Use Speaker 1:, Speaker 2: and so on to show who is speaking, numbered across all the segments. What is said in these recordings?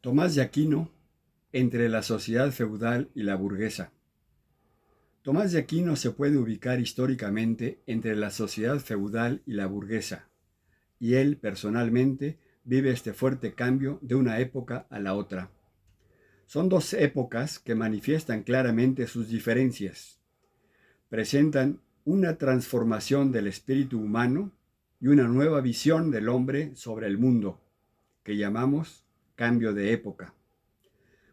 Speaker 1: Tomás de Aquino, entre la sociedad feudal y la burguesa. Tomás de Aquino se puede ubicar históricamente entre la sociedad feudal y la burguesa, y él personalmente vive este fuerte cambio de una época a la otra. Son dos épocas que manifiestan claramente sus diferencias. Presentan una transformación del espíritu humano y una nueva visión del hombre sobre el mundo, que llamamos cambio de época.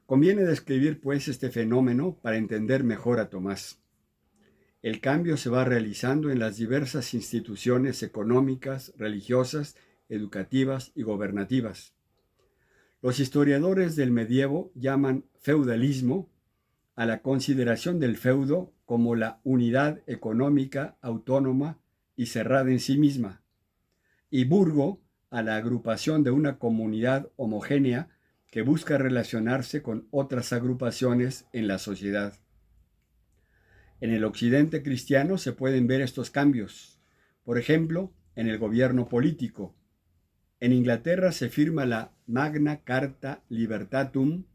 Speaker 1: Conviene describir, pues, este fenómeno para entender mejor a Tomás. El cambio se va realizando en las diversas instituciones económicas, religiosas, educativas y gobernativas. Los historiadores del medievo llaman feudalismo a la consideración del feudo como la unidad económica autónoma y cerrada en sí misma, y burgo a la agrupación de una comunidad homogénea que busca relacionarse con otras agrupaciones en la sociedad. En el occidente cristiano se pueden ver estos cambios, por ejemplo, en el gobierno político. En Inglaterra se firma la Magna Carta Libertatum,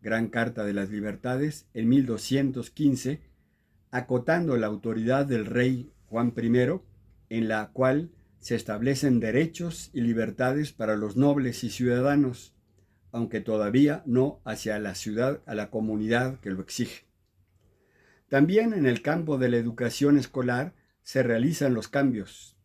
Speaker 1: Gran Carta de las Libertades, en 1215, acotando la autoridad del rey Juan I, en la cual se establecen derechos y libertades para los nobles y ciudadanos, aunque todavía no hacia la ciudad, a la comunidad que lo exige. También en el campo de la educación escolar se realizan los cambios.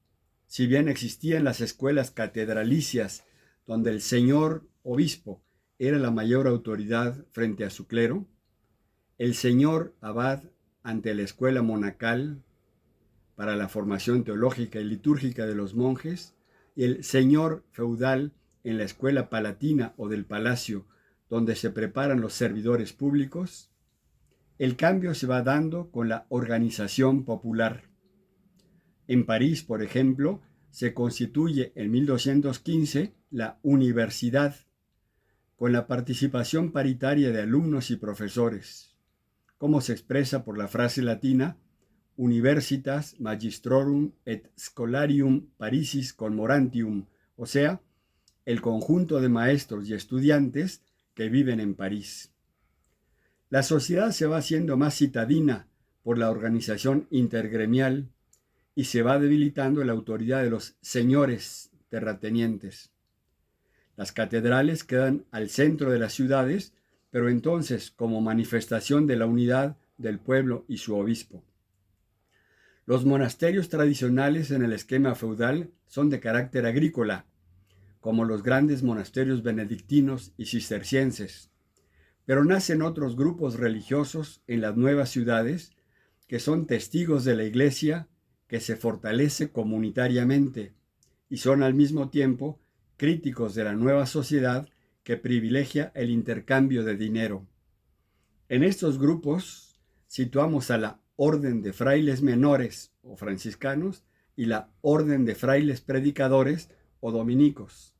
Speaker 1: Si bien existían las escuelas catedralicias, donde el señor obispo era la mayor autoridad frente a su clero, el señor abad ante la escuela monacal para la formación teológica y litúrgica de los monjes, y el señor feudal en la escuela palatina o del palacio, donde se preparan los servidores públicos, el cambio se va dando con la organización popular. En París, por ejemplo, se constituye en 1215 la universidad, con la participación paritaria de alumnos y profesores, como se expresa por la frase latina Universitas Magistrorum et Scholarium Parisis Conmorantium, o sea, el conjunto de maestros y estudiantes que viven en París. La sociedad se va haciendo más citadina por la organización intergremial y se va debilitando la autoridad de los señores terratenientes. Las catedrales quedan al centro de las ciudades, pero entonces como manifestación de la unidad del pueblo y su obispo. Los monasterios tradicionales en el esquema feudal son de carácter agrícola, como los grandes monasterios benedictinos y cistercienses, pero nacen otros grupos religiosos en las nuevas ciudades que son testigos de la Iglesia que se fortalece comunitariamente y son al mismo tiempo críticos de la nueva sociedad que privilegia el intercambio de dinero. En estos grupos situamos a la Orden de Frailes Menores o franciscanos y la Orden de Frailes Predicadores o dominicos.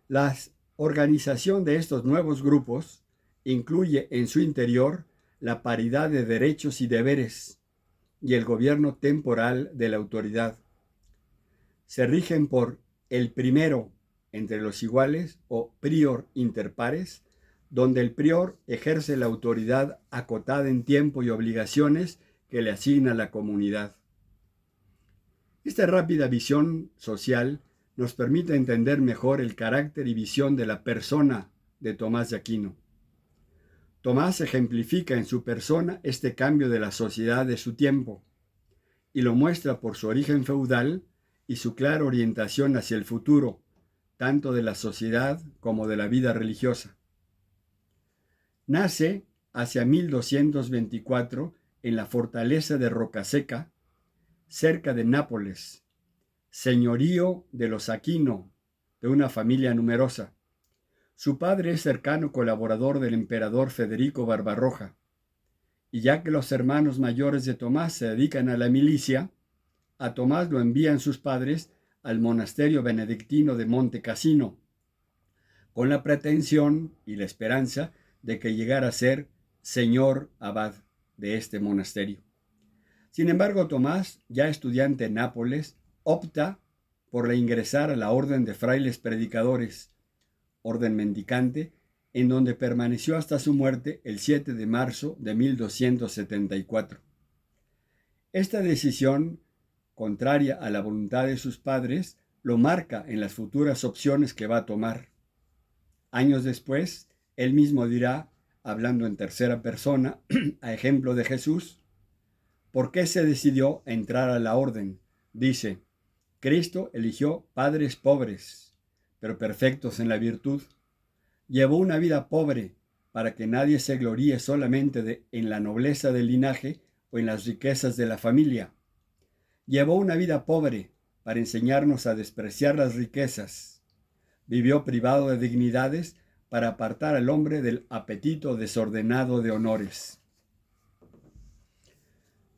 Speaker 1: La organización de estos nuevos grupos incluye en su interior la paridad de derechos y deberes y el gobierno temporal de la autoridad. Se rigen por el primero entre los iguales o prior inter pares, donde el prior ejerce la autoridad acotada en tiempo y obligaciones que le asigna la comunidad. Esta rápida visión social nos permite entender mejor el carácter y visión de la persona de Tomás de Aquino. Tomás ejemplifica en su persona este cambio de la sociedad de su tiempo y lo muestra por su origen feudal y su clara orientación hacia el futuro, tanto de la sociedad como de la vida religiosa. Nace hacia 1224 en la fortaleza de Rocaseca, cerca de Nápoles, señorío de los Aquino, de una familia numerosa. Su padre es cercano colaborador del emperador Federico Barbarroja, y ya que los hermanos mayores de Tomás se dedican a la milicia, a Tomás lo envían sus padres al monasterio benedictino de Monte Cassino, con la pretensión y la esperanza de que llegara a ser señor abad de este monasterio. Sin embargo, Tomás, ya estudiante en Nápoles, opta por ingresar a la Orden de Frailes Predicadores, orden mendicante en donde permaneció hasta su muerte el 7 de marzo de 1274. Esta decisión, contraria a la voluntad de sus padres, lo marca en las futuras opciones que va a tomar. Años después, él mismo dirá, hablando en tercera persona, a ejemplo de Jesús, ¿por qué se decidió a entrar a la orden? Dice, Cristo eligió padres pobres, pero perfectos en la virtud. Llevó una vida pobre para que nadie se gloríe solamente en la nobleza del linaje o en las riquezas de la familia. Llevó una vida pobre para enseñarnos a despreciar las riquezas. Vivió privado de dignidades para apartar al hombre del apetito desordenado de honores.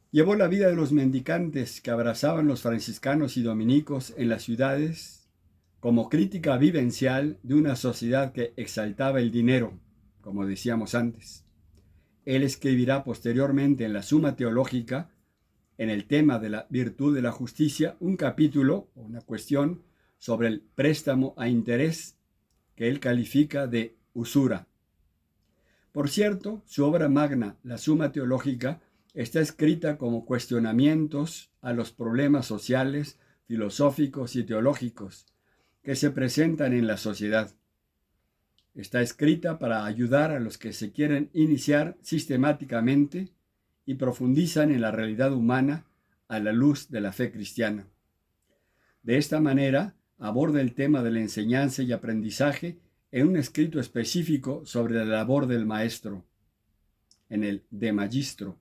Speaker 1: Llevó la vida de los mendicantes que abrazaban los franciscanos y dominicos en las ciudades como crítica vivencial de una sociedad que exaltaba el dinero, como decíamos antes. Él escribirá posteriormente en la Suma Teológica, en el tema de la virtud de la justicia, un capítulo o una cuestión sobre el préstamo a interés que él califica de usura. Por cierto, su obra magna, la Suma Teológica, está escrita como cuestionamientos a los problemas sociales, filosóficos y teológicos que se presentan en la sociedad. Está escrita para ayudar a los que se quieren iniciar sistemáticamente y profundizan en la realidad humana a la luz de la fe cristiana. De esta manera, aborda el tema de la enseñanza y aprendizaje en un escrito específico sobre la labor del maestro, en el De Magistro,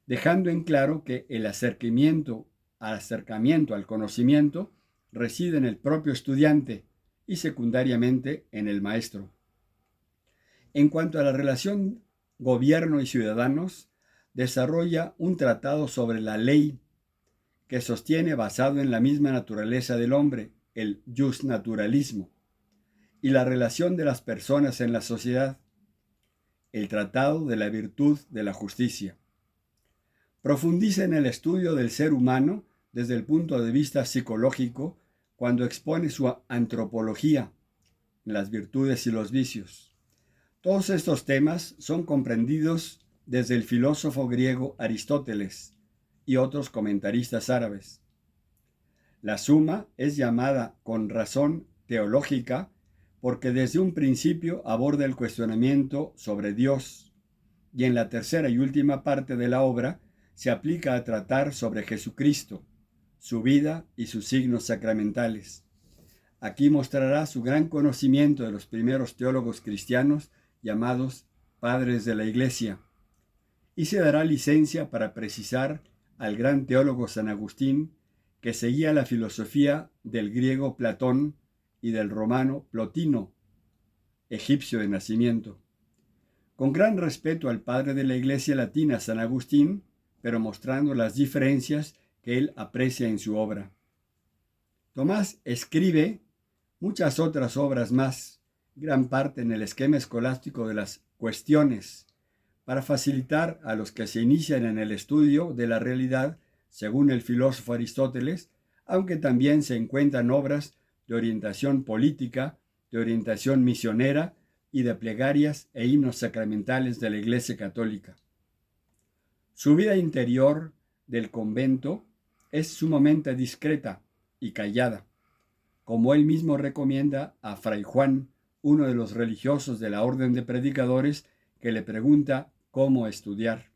Speaker 1: dejando en claro que el acercamiento al conocimiento reside en el propio estudiante y secundariamente en el maestro. En cuanto a la relación gobierno y ciudadanos, desarrolla un tratado sobre la ley que sostiene basado en la misma naturaleza del hombre, el justnaturalismo, y la relación de las personas en la sociedad, el tratado de la virtud de la justicia. Profundiza en el estudio del ser humano desde el punto de vista psicológico cuando expone su antropología, las virtudes y los vicios. Todos estos temas son comprendidos desde el filósofo griego Aristóteles y otros comentaristas árabes. La Suma es llamada con razón teológica porque desde un principio aborda el cuestionamiento sobre Dios y en la tercera y última parte de la obra se aplica a tratar sobre Jesucristo, su vida y sus signos sacramentales. Aquí mostrará su gran conocimiento de los primeros teólogos cristianos llamados padres de la Iglesia, y se dará licencia para precisar al gran teólogo San Agustín, que seguía la filosofía del griego Platón y del romano Plotino, egipcio de nacimiento. Con gran respeto al padre de la Iglesia latina, San Agustín, pero mostrando las diferencias que él aprecia en su obra. Tomás escribe muchas otras obras más, gran parte en el esquema escolástico de las cuestiones, para facilitar a los que se inician en el estudio de la realidad, según el filósofo Aristóteles, aunque también se encuentran obras de orientación política, de orientación misionera y de plegarias e himnos sacramentales de la Iglesia Católica. Su vida interior del convento es sumamente discreta y callada, como él mismo recomienda a Fray Juan, uno de los religiosos de la Orden de Predicadores, que le pregunta cómo estudiar.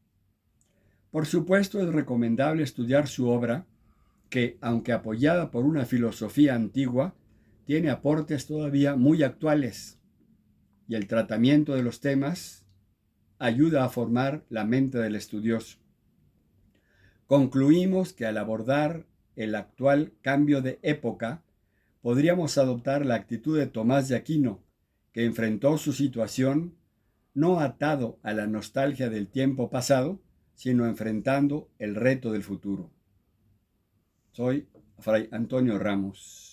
Speaker 1: Por supuesto, es recomendable estudiar su obra, que, aunque apoyada por una filosofía antigua, tiene aportes todavía muy actuales, y el tratamiento de los temas ayuda a formar la mente del estudioso. Concluimos que al abordar el actual cambio de época, podríamos adoptar la actitud de Tomás de Aquino, que enfrentó su situación no atado a la nostalgia del tiempo pasado, sino enfrentando el reto del futuro. Soy Fray Antonio Ramos.